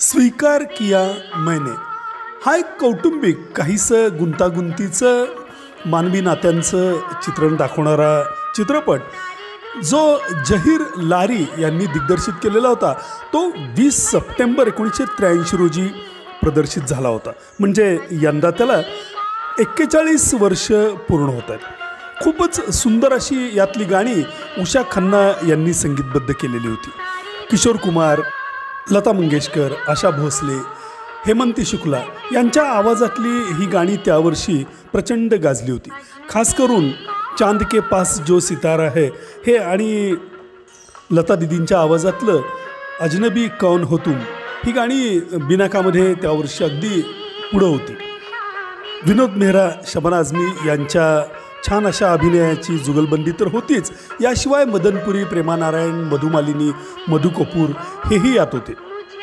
स्वीकार किया मैंने हा एक कौटुंबिक काहीसं गुंतागुंतीचं मानवी नात्यांचं चित्रण दाखवणारा चित्रपट जो जहीर लारी यांनी दिग्दर्शित केलेला होता तो 20 सप्टेंबर 1983 रोजी प्रदर्शित झाला होता. म्हणजे यंदा त्याला 41 वर्ष पूर्ण होत आहेत. खूपच सुंदर अशी यातली गाणी उषा खन्ना यांनी संगीतबद्ध केलेली होती. किशोर कुमार, लता मंगेशकर, आशा भोसले, हेमंती शुक्ला यांच्या आवाजातली ही गाणी त्यावर्षी प्रचंड गाजली होती. खास करून चांद के पास जो सितारा है हे आणि लता दीदींच्या आवाजातलं अजनबी कौन हो तुम ही गाणी बिनाकामध्ये त्यावर्षी अगदी पुढं होती. विनोद मेहरा, शबाना आझमी यांच्या छान अशा अभिनयाची जुगलबंदी तर होतीच. याशिवाय मदनपुरी, प्रेमा नारायण, मधुमालिनी, मधु कपूर हेही यात होते.